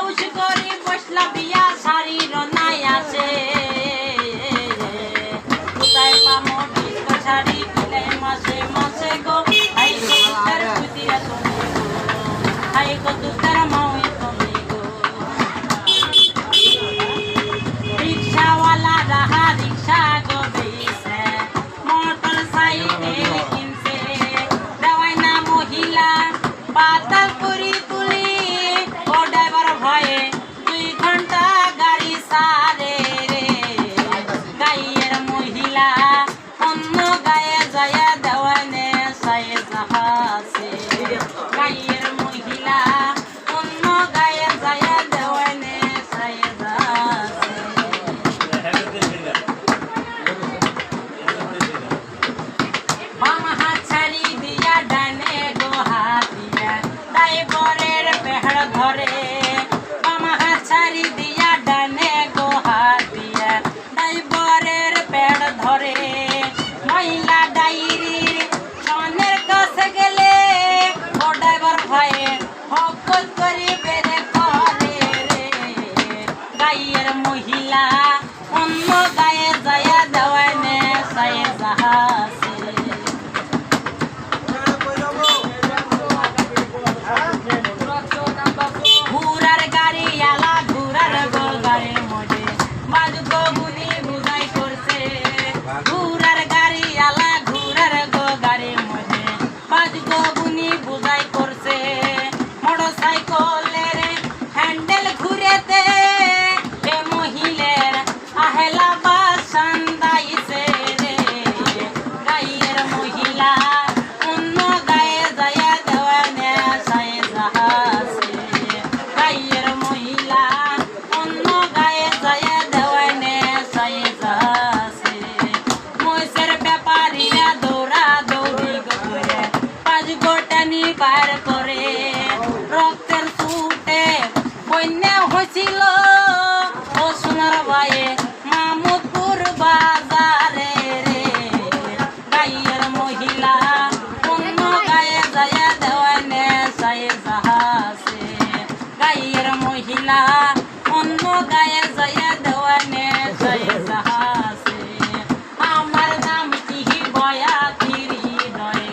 house করে বসলা বিয়া শাড়ির নাই আছে কোথায় পামো ডিস্কো শাড়ি কিনে মাসে মাসে গো হাই গো তার বুদিয়া তুমি গো হাই গো তার মাউই তুমি গো রিকশাওয়ালা রাহা রিকশা গো বেইছে মোটর সাইকেল কিনছে দেওয়াই না মহিলা পাতাল করি তুলি ও ড্রাইভার ভয়ে 2 ঘন্টা গাড়ি সারে রে গাইয়ের মহিলা অন্য গায়ে যায় দেওয়ানে সায়ে জাহাসে গাইয়ের মহিলা অন্য গায়ে যায় দেওয়ানে সায়ে জাহাসে বাম হাত ছাড়ি দিয়া ডানে গো হাত দিয়া ড্রাইভারের পেহড় ধরে বাম হাত ছাড়ি দিয়া ডানে গো হাত দিয়া ড্রাইভারের পেহড় ধরে মহিলা ডাইরির সনের কাছে গেলে ও ড্রাইভার ভয়ে হকত করি বেরে করে রে গাইয়ের মহিলা অন্য গায়ে যায় দেওয়ানে সায়ে জাহাসে ঘুরার গাড়ি আলা ঘুরার গো গাড়ির মধ্যে বাজুকো গুলি বুঝাই করছে ঘুরার গাড়ি আলা ঘুরার গো গাড়ির মধ্যে বাজুকো গুলি বুঝাই করছে মোটর সাইকেলের হ্যান্ডেল ঘুরেতে এ মহিলার আহেলা বাসন দাইছে রে গাইয়ের মহিলা অন্য গায়ে যায় দেওয়ানে সায়ে জাহাসে গাইয়ের মহিলা অন্য গায়ে যায় দেওয়ানে সায়ে জাহাসে মহিষের ব্যাপারীরা দৌড়া দৌড়ি করে 5 গোটানি পার করে রক্তের ছুটে বন্যা হয়েছিল ও সোনার ভাইয়ে মামুদপুর বাজারে রে গাইয়ের মহিলা অন্য গায়ে যায় দেওয়ানে সায়ে জাহাসে গাইয়ের মহিলা অন্য গায়ে যায় দেওয়ানে সায়ে জাহাসে আমার নাম কি বয়াতি হৃদয়ে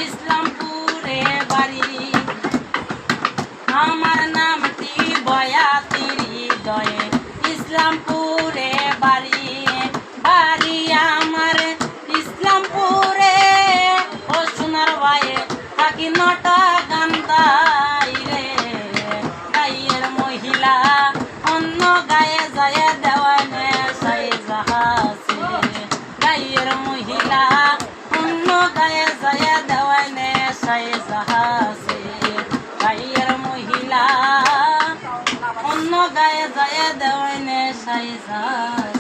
ইসলামপুরে বাড়ি আমার নামটি বয়াতি হৃদয়ে ইসলামপুরে বাড়ি বাড়ি আমার ইসলামপুরে ও সোনার ভাইয়ে থাকি নটা গান্ধাই রে গাইয়ের মহিলা অন্য গায়ে যায় দেওয়ানে সায়ে জাহাসে গাইয়ের মহিলা অন্য গায়ে যায় দেওয়ানে সায়ে জাহাসে গাইয়ের মহিলা অন্য গায়ে যায় দেওয়ানে সায়ে জাহাসে